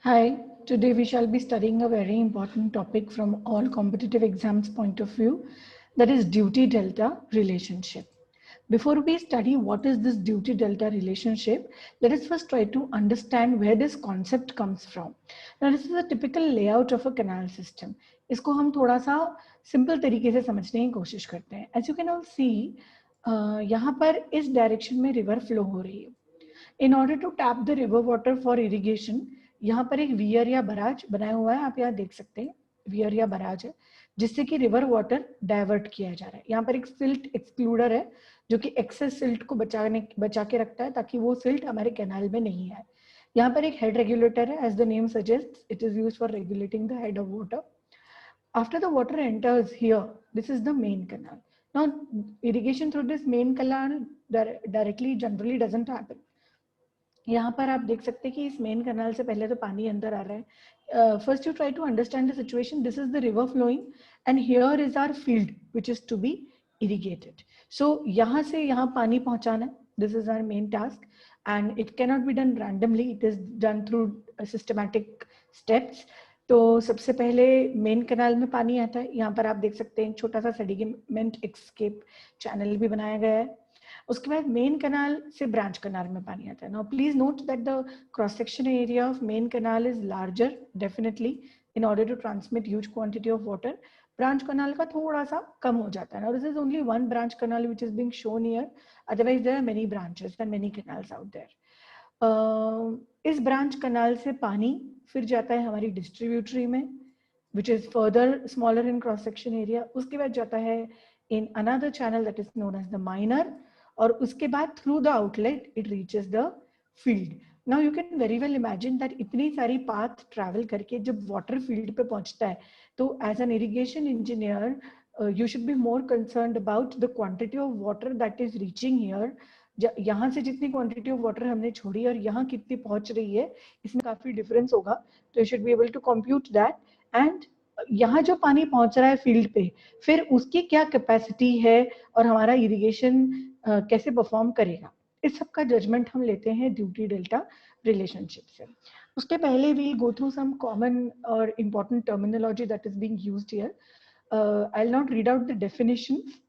Hi, today we shall be studying a very important topic from all competitive exams point of view, that is duty delta relationship. Before we study what is this duty delta relationship, let us first try to understand where this concept comes from. Now this is a typical layout of a canal system. इसको हम थोड़ा सा simple तरीके से समझने की कोशिश करते हैं. As you can all see, यहाँ पर इस डायरेक्शन में रिवर फ्लो हो रही है. In order to tap the river water for irrigation, यहाँ पर एक वियर या बराज बनाया हुआ है, आप यहाँ देख सकते हैं वियर या बराज है, जिससे कि रिवर वाटर डाइवर्ट किया जा रहा है. यहाँ पर एक सिल्ट एक्सक्लूडर है जो कि एक्सेस सिल्ट को बचा के रखता है ताकि वो सिल्ट हमारे कैनाल में नहीं आए. यहाँ पर एक हेड रेगुलेटर है, as the name suggest it is used for regulating the head of water. After the water enters here, this is the main canal. Now, irrigation through this main canal directly generally doesn't happen. यहाँ पर आप देख सकते हैं कि इस main canal से पहले तो पानी अंदर आ रहा है. First you try to understand the situation. This is the river flowing and here is our field which is to be irrigated. So यहाँ से यहाँ पानी पहुंचाना है. This is our main task and it cannot be done randomly. It is done through systematic steps. तो सबसे पहले main canal में पानी आता है. यहाँ पर आप देख सकते हैं छोटा सा सेडिमेंट एस्केप चैनल भी बनाया गया है. उसके बाद मेन कैनाल से ब्रांच कैनाल में पानी आता है. Now please note that the cross section area of main canal is larger definitely in order to transmit huge quantity of water. Branch canal का थोड़ा सा कम हो जाता है. Now this is only one branch canal which is being shown here, otherwise there are many branches and many canals out there. इस branch canal से पानी फिर जाता है हमारी डिस्ट्रीब्यूटरी में, which is further smaller in cross section area. उसके बाद जाता है in another channel that is known as the minor, और उसके बाद through the outlet it reaches the field. Now you can very well imagine that इतनी सारी path travel करके जब water field पे पहुंचता है, तो as an irrigation engineer you should be more concerned about the quantity of water that is reaching here. यहाँ से जितनी क्वांटिटी ऑफ वाटर हमने छोड़ी और यहाँ कितनी पहुंच रही है, इसमें काफी डिफरेंस होगा. तो you should be able to compute that. And यहाँ जो पानी पहुंच रहा है फील्ड पे, फिर उसकी क्या कैपेसिटी है और हमारा इरिगेशन कैसे परफॉर्म करेगा, इस सब का जजमेंट हम लेते हैं ड्यूटी डेल्टा रिलेशनशिप से. उसके पहले we go through some common और important terminology that is being used here. I will not read out the definitions,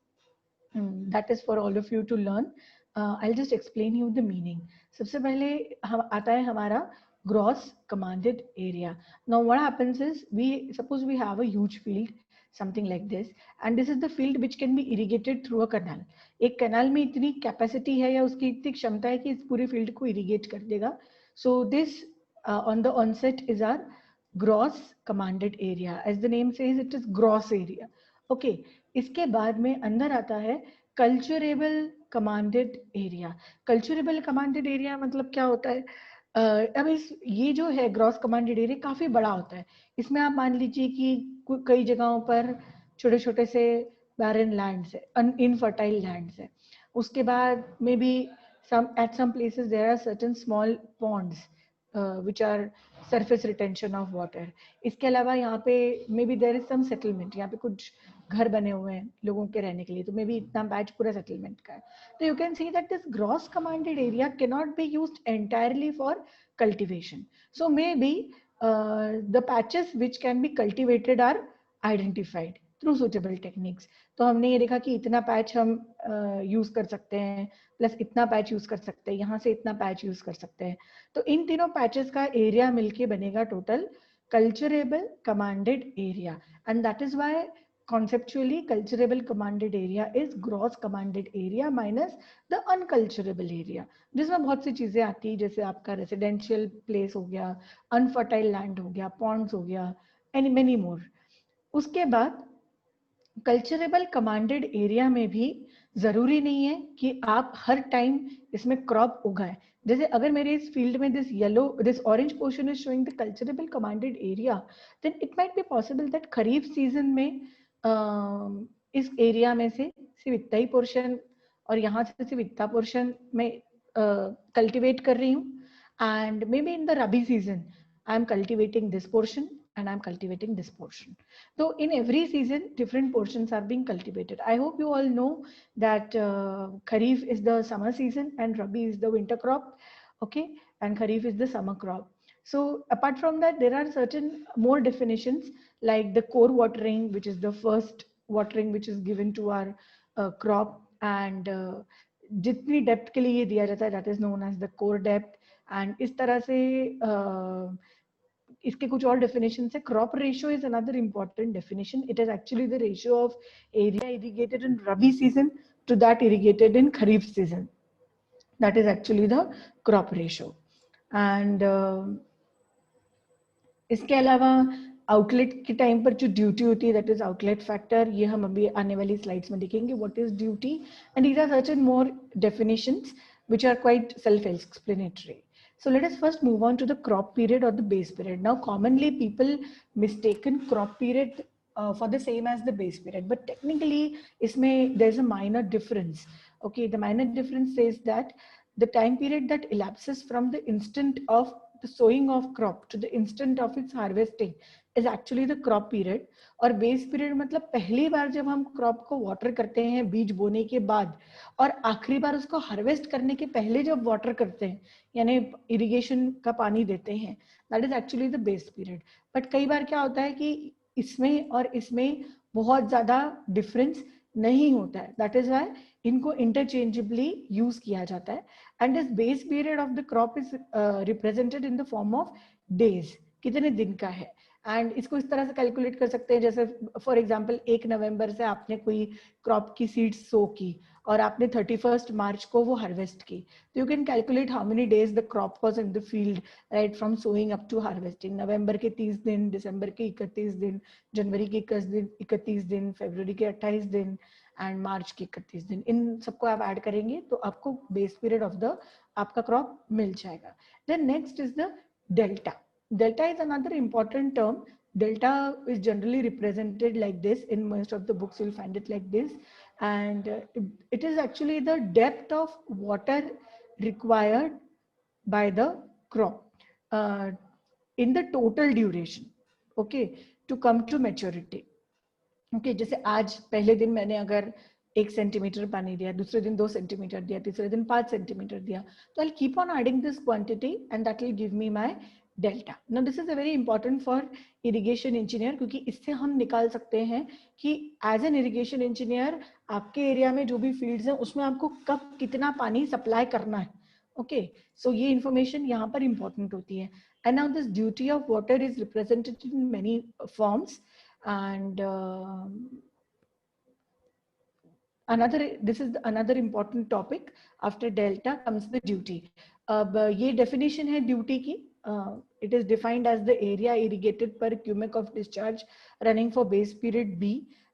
that is for all of you to learn. I'll just explain you the meaning. सबसे पहले हम आता है हमारा gross commanded area. Now what happens is, suppose we have a huge field, something like this, and this is the field which can be irrigated through a canal. एक canal में इतनी capacity है या उसकी इतनी क्षमता है कि इस पूरे field को irrigate कर देगा. So this on the onset is our gross commanded area. As the name says, it is gross area. Okay. इसके बाद में अंदर आता है culturable commanded area. Culturable commanded area मतलब क्या होता है? अब ये जो है ग्रॉस कमांडेड एरिया काफी बड़ा होता है. इसमें आप मान लीजिए कि कई जगहों पर छोटे छोटे से बैरन लैंड्स है, इनफर्टाइल लैंड्स है. उसके बाद may be at some places there are certain small ponds which are surface retention of water. इसके अलावा यहाँ पे maybe there is some settlement. यहाँ पे कुछ घर बने हुए हैं लोगों के रहने के लिए, तो मे बी इतना बैच पूरा सेटलमेंट का है. तो you can see that this gross commanded area can not be used entirely for cultivation. So maybe the patches which can be cultivated are identified through suitable techniques. तो हमने ये देखा कि इतना पैच हम यूज कर सकते हैं, प्लस इतना पैच यूज कर सकते हैं, यहाँ से इतना पैच यूज कर सकते हैं. तो इन तीनों पैचेस का एरिया मिलके बनेगा total culturable commanded area. And that is why conceptually culturable commanded area is gross commanded area minus the unculturable area, जिसमें बहुत सी चीजें आती है, जैसे आपका रेसिडेंशियल प्लेस हो गया, अनफर्टाइल लैंड हो गया, पॉन्ड्स हो गया, एंड मेनी मोर. उसके बाद कल्चरेबल कमांडेड एरिया में भी जरूरी नहीं है कि आप हर टाइम इसमें क्रॉप उगाएं. जैसे अगर मेरे इस फील्ड में this orange portion is showing the culturable commanded area, then it might be possible that kharif season में इस एरिया में से सिर्फ इतना ही पोर्शन और यहाँ से सिर्फ इतना पोर्शन में कल्टिवेट कर रही हूँ, and may be in the rabi season I am cultivating this portion and I'm cultivating this portion. So in every season different portions are being cultivated. I hope you all know that Kharif is the summer season and Rabi is the winter crop, okay, and Kharif is the summer crop. So apart from that, there are certain more definitions like the core watering, which is the first watering which is given to our crop, and जितनी depth के लिए दिया जाता है, that is known as the core depth. And इस तरह से इसके कुछ और definitions है. Crop ratio is another important definition. It is actually the ratio of area irrigated in Rabi season to that irrigated in Kharif season. That is actually the crop ratio. And इसके अलावा outlet के time पर जो duty होती है, that is outlet factor, ये हम अभी आने वाली स्लाइड्स में देखेंगे what is duty. And these are certain more definitions which are quite self-explanatory. So let us first move on to the crop period or the base period. Now commonly people mistaken crop period for the same as the base period, but technically isme there's a minor difference. Okay, the minor difference says that the time period that elapses from the instant of the sowing of crop to the instant of its harvesting is actually the crop period. और base period मतलब पहली बार जब हम crop को water करते हैं बीज बोने के बाद, और आखिरी बार उसको हार्वेस्ट करने के पहले जब वाटर करते हैं, यानी इरिगेशन का पानी देते हैं, that is actually the base period. But कई बार क्या होता है कि इसमें और इसमें बहुत ज्यादा डिफरेंस नहीं होता है, दैट इज वाई इनको इंटरचेंजेबली यूज किया जाता है. And this base period of the crop is represented in the form of days, कितने दिन का है. एंड इसको इस तरह से कैलकुलेट कर सकते हैं, जैसे फॉर एग्जांपल 1 नवंबर से आपने कोई क्रॉप की सीड्स सो की और आपने 31 मार्च को वो हार्वेस्ट की, तो you can calculate how many days the crop was in the field right from sowing up to harvesting. नवंबर के 30 दिन, दिसंबर के 31 दिन, जनवरी के 31 दिन, फरवरी के 28 दिन एंड मार्च के 31 दिन. इन सबको आप ऐड करेंगे तो आपको बेस पीरियड ऑफ द आपका क्रॉप मिल जाएगा. Then next is the delta. Delta is another important term. Delta is generally represented like this. In most of the books you'll find it like this, and it is actually the depth of water required by the crop in the total duration, okay, to come to maturity. Okay, जैसे आज पहले दिन मैंने अगर 1 centimetre पानी दिया, दूसरे दिन 2 सेंटीमीटर दिया, तीसरे दिन 5 सेंटीमीटर दिया, तो I'll keep on adding this quantity and that will give me my delta. Now this is a very important for irrigation engineer, क्योंकि इससे हम निकाल सकते हैं कि as an irrigation engineer आपके एरिया में जो भी फील्ड्स हैं उसमें आपको कब कितना पानी सप्लाई करना है. Okay, so ये information यहाँ पर important होती है. And now this duty of water is represented in many forms. And this is another important topic. After delta comes the duty. अब ये definition है duty की. It is defined as the area irrigated per cubic of discharge running for base period B.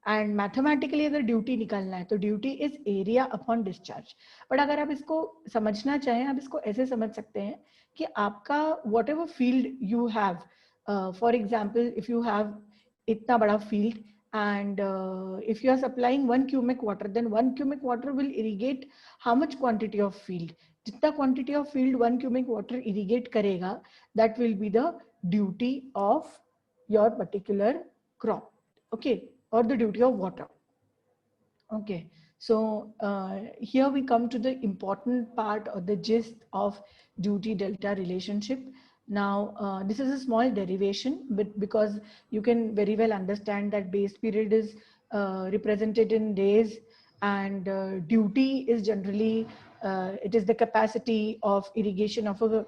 And mathematically अगर duty निकालना है तो duty is area upon discharge. But अगर आप इसको समझना चाहें, आप इसको ऐसे समझ सकते हैं कि आपका whatever field you have, for example if you have इतना बड़ा field and if you are supplying 1 cubic water, then 1 cubic water will irrigate how much quantity of field. जितना quantity of field 1 cubic water irrigate करेगा, that will be the duty of your particular crop, okay, or the duty of water. Okay, so here we come to the important part or the gist of duty delta relationship. Now this is a small derivation, but because you can very well understand that base period is represented in days, and duty is generally it is the capacity of irrigation of a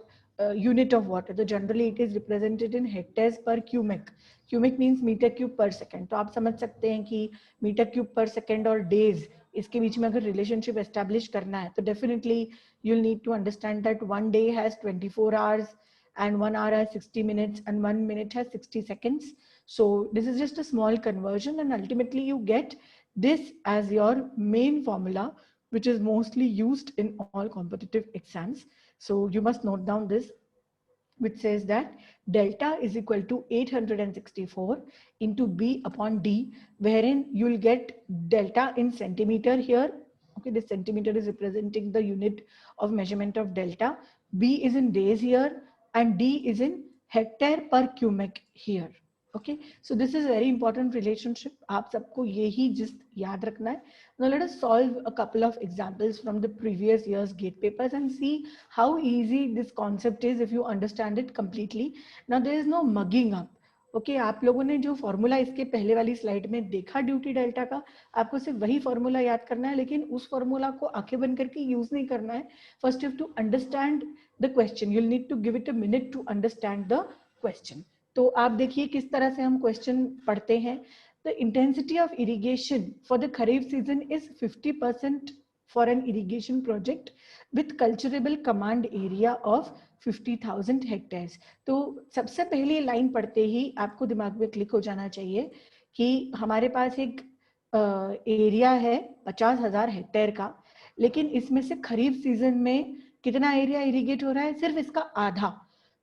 unit of water. So generally it is represented in hectares per cubic. Cubic means meter cube per second. तो आप समझ सकते हैं कि metre cube पर second और days इसके बीच में अगर रिलेशनशिप एस्टैब्लिश करना है तो definitely you'll need to understand that 1 day has 24 hours and 1 hour has 60 minutes and 1 minute has 60 seconds. So this is just a small conversion, and ultimately you get this as your main formula, which is mostly used in all competitive exams. So you must note down this, which says that delta is equal to 864 into B upon D, wherein you'll get delta in centimeter here. Okay, this centimeter is representing the unit of measurement of delta. B is in days here, and D is in hectare per cubic here. Okay, so this is very important relationship. आप सबको यही just याद रखना है. Now let us solve a couple of examples from the previous year's GATE papers and see how easy this concept is if you understand it completely. Now there is no mugging up. Okay, आप लोगों ने जो formula इसके पहले वाली slide में देखा duty delta का, आपको सिर्फ वही फॉर्मूला याद करना है, लेकिन उस फॉर्मूला को आंखें बंद करके यूज नहीं करना है. First you have to understand the question. You will need to give it a minute to understand the question. तो आप देखिए किस तरह से हम क्वेश्चन पढ़ते हैं. The intensity of irrigation for the kharif season is 50% for an irrigation project with culturable command area of 50,000 hectares. तो सबसे पहली लाइन पढ़ते ही आपको दिमाग में क्लिक हो जाना चाहिए कि हमारे पास एक एरिया है 50,000 हेक्टेयर का, लेकिन इसमें से खरीफ सीजन में कितना एरिया इरिगेट हो रहा है? सिर्फ इसका आधा.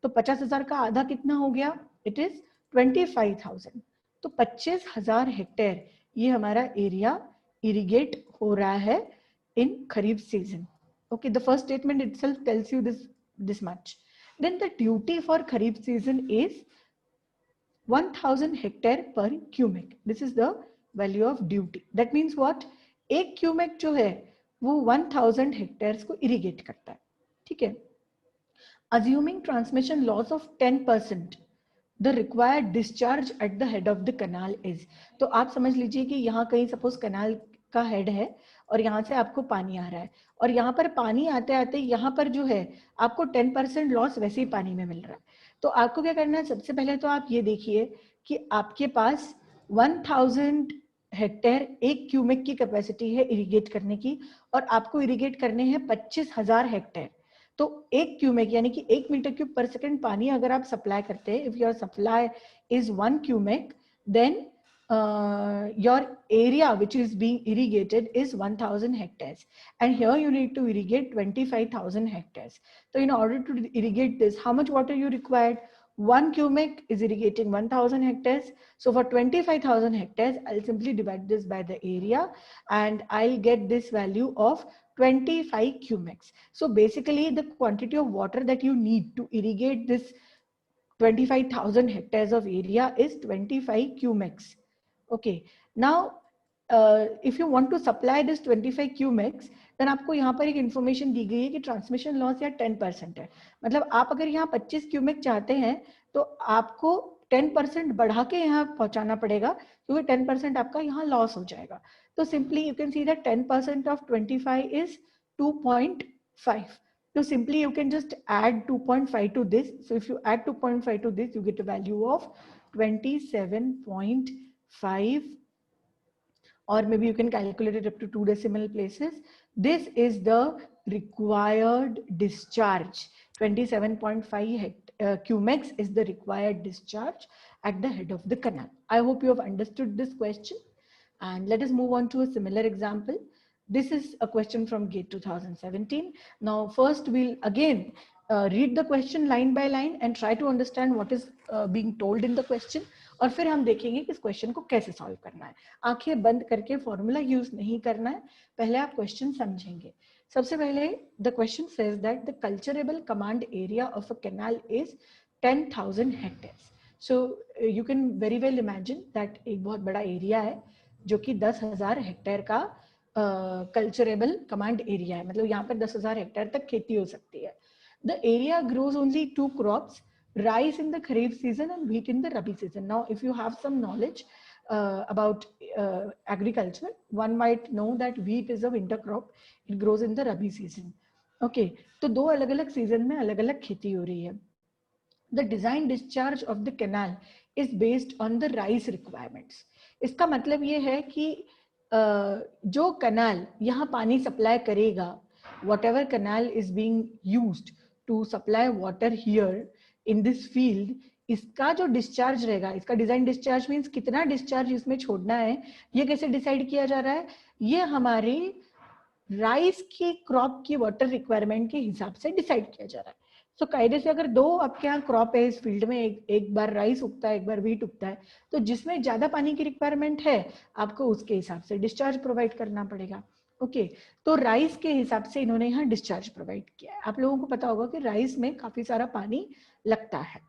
तो 50,000 का आधा कितना हो गया? It is 25,000. तो 25,000 हेक्टेयर ये हमारा एरिया इरिगेट हो रहा है इन खरीफ season. Okay, the first statement itself tells you this much. Then the duty for kharif season is 1,000 hectare per cubic. This is the value of duty. That means what? एक cubic जो है वो 1,000 hectares को irrigate करता है. ठीक है. Assuming transmission loss of 10%, the required discharge at the head of the canal is. तो आप समझ लीजिए कि यहाँ कहीं suppose canal का हेड है और यहाँ से आपको पानी आ रहा है, और यहाँ पर पानी आते आते यहाँ पर जो है आपको 10% लॉस वैसे ही पानी में मिल रहा है. तो आपको क्या करना है? सबसे पहले तो आप ये देखिए कि आपके पास 1,000 हेक्टेयर एक क्यूमेक की कैपेसिटी है इरिगेट करने की, और आपको इरिगेट करने हैं 25,000 हेक्टेयर. तो एक क्यूमेक यानी कि 1 मीटर क्यूब पर सेकंड पानी अगर आप सप्लाई करते हैं, if your supply is 1 cumec, then your area which is being irrigated is 1,000 hectares, and here you need to irrigate 25,000 hectares. So in order to irrigate this, how much water you required? 1 cubic is irrigating 1,000 hectares. So for 25,000 hectares, I'll simply divide this by the area and I'll get this value of 25 cubics. So basically the quantity of water that you need to irrigate this 25,000 hectares of area is 25 cubics. Okay, now if you want to supply this 25 cubics, then आपको यहाँ पर एक information दी गई है कि transmission loss या 10% है. मतलब आप अगर यहाँ 25 क्यूबिक चाहते हैं तो आपको 10% बढ़ा के यहाँ पहुंचाना पड़ेगा, क्योंकि 10% आपका यहाँ लॉस हो जाएगा. तो simply you can see that 10% of 25 is 2.5. So simply you can just add 2.5 to this. So if you add 2.5 to this, you get a value of 27.5, or maybe you can calculate it up to 2 decimal places. This is the required discharge. 27.5 cubics is the required discharge at the head of the canal. I hope you have understood this question, and let us move on to a similar example. This is a question from GATE 2017. Now first we'll again read the question line by line and try to understand what is being told in the question, और फिर हम देखेंगे कि इस question को कैसे solve करना है. आंखें बंद करके फॉर्मूला यूज नहीं करना है, पहले आप क्वेश्चन समझेंगे. सबसे पहले the question says that the culturable command area of a canal is 10,000 hectares. So you can very well imagine that एक बहुत बड़ा एरिया है जो कि 10,000 हेक्टेयर का कल्चरेबल कमांड एरिया है. मतलब यहाँ पर 10,000 हेक्टेयर तक खेती हो सकती है. The area grows only 2 crops, rice in the kharif season and wheat in the rabi season. Now if you have some knowledge about agriculture, one might know that wheat is a winter crop. It grows in the rabi season. Okay, तो दो अलग-अलग season में अलग-अलग खेती हो रही है. The design discharge of the canal is based on the rice requirements. इसका मतलब ये है कि जो कैनाल यहाँ पानी सप्लाई करेगा, whatever canal is being used to supply water here in this field, इसका जो डिस्चार्ज रहेगा, इसका डिजाइन डिस्चार्ज मींस कितना डिस्चार्ज इसमें छोड़ना है, ये कैसे डिसाइड किया जा रहा है? ये हमारे राइस की क्रॉप की वाटर रिक्वायरमेंट के हिसाब से डिसाइड किया जा रहा है. तो कायदे से अगर दो आपके यहाँ क्रॉप है इस फील्ड में, एक बार राइस उगता है, एक बार व्हीट उगता है, तो जिसमें ज्यादा पानी की रिक्वायरमेंट है आपको उसके हिसाब से डिस्चार्ज प्रोवाइड करना पड़ेगा. ओके, तो राइस के हिसाब से इन्होंने यहाँ डिस्चार्ज प्रोवाइड किया है. आप लोगों को पता होगा कि राइस में काफी सारा पानी लगता है.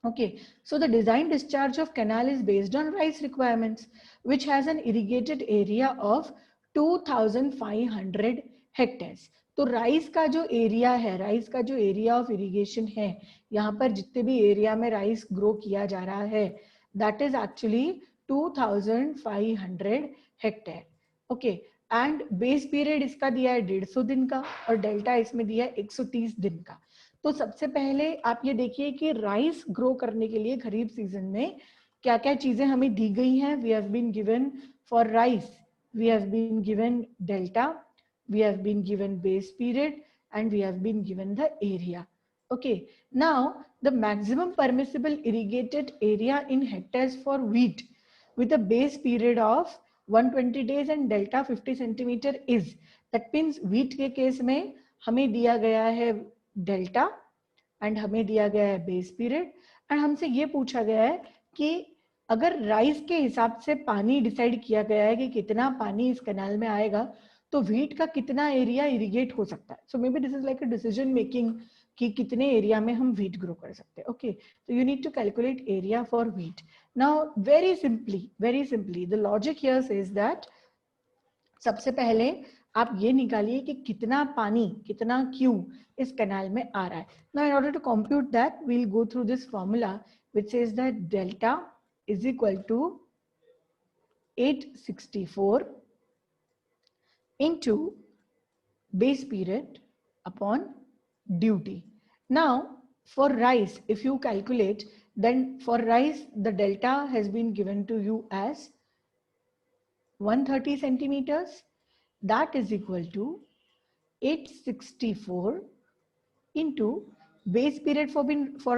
Okay, so the design discharge of canal is based on rice requirements, which has an irrigated area of 2500 hectares. तो राइस का जो एरिया है, राइस का जो एरिया ऑफ इरिगेशन है, यहाँ पर जितने भी एरिया में राइस ग्रो किया जा रहा है, that is actually 2500 hectare. Okay, and base period इसका दिया है 150 दिन का और डेल्टा इसमें दिया है 130 दिन का. तो सबसे पहले आप ये देखिए कि राइस ग्रो करने के लिए खरीफ सीजन में क्या क्या चीजें हमें दी गई हैं. We have been given for rice, we have been given delta, we have been given base period, and we have been given the area. Okay, now the maximum permissible irrigated area in hectares for wheat with a base period of 120 days and delta 50 centimeter is, that means wheat के case में हमें दिया गया है delta and हमें दिया गया है बेस पीरियड, एंड हमसे ये पूछा गया है कि अगर राइस के हिसाब से पानी डिसाइड किया गया है कि कितना पानी इस कैनाल में आएगा, तो व्हीट का कितना एरिया इरिगेट हो सकता है. So maybe this is like a decision making कि कितने एरिया में हम व्हीट ग्रो कर सकते हैं. ओके, तो you need to calculate area for wheat. Now very simply the logic here says that सबसे पहले आप ये निकालिए कि कितना पानी, कितना क्यू इस कैनाल में आ रहा है. Now in order to compute that we will go through this formula which says that delta is equal to 864 into base period upon duty. Now for rice, if you calculate, then for rice the delta has been given to you as 130 centimeters. That is equal to 864 into base period for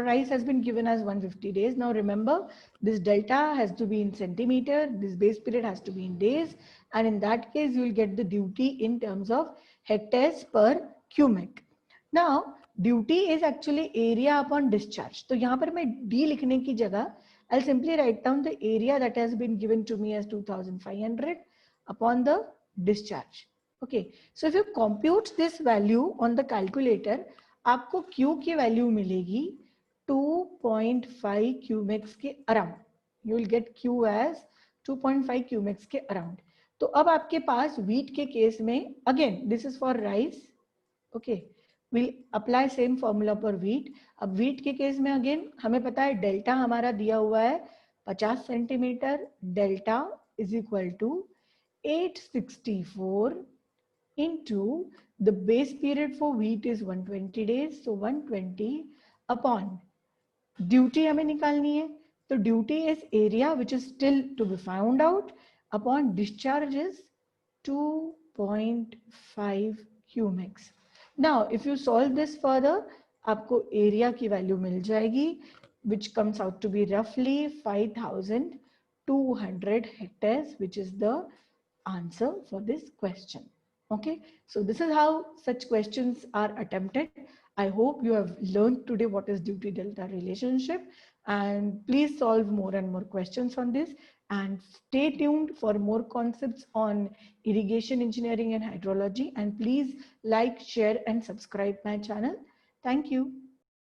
rice has been given as 150 days. Now remember, this delta has to be in centimeter, this base period has to be in days, and in that case you will get the duty in terms of hectares per cubic. Now duty is actually area upon discharge. तो यहाँ पर मैं D लिखने की जगह I'll simply write down the area that has been given to me as 2500 upon the discharge. Okay, so if you compute this value on the calculator, आपको Q की value मिलेगी 2.5 क्यूमेक्स के around. You will get Q as 2.5 cumecs के around. तो अब आपके पास wheat के केस में, again this is for rice. Okay, will apply same formula for wheat. अब व्हीट के केस में अगेन हमें पता है डेल्टा हमारा दिया हुआ है 50 centimetre. Delta is equal to 864 into the base period for wheat is 120 days, so 120 upon duty हमें निकालनी है. तो duty is area which is still to be found out upon discharge is 2.5 cumex. Now if you solve this further, आपको area की value मिल जाएगी which comes out to be roughly 5200 hectares, which is the answer for this question. Okay, so this is how such questions are attempted. I hope you have learned today what is duty delta relationship, and please solve more and more questions on this, and stay tuned for more concepts on irrigation engineering and hydrology, and please like, share and subscribe my channel. Thank you.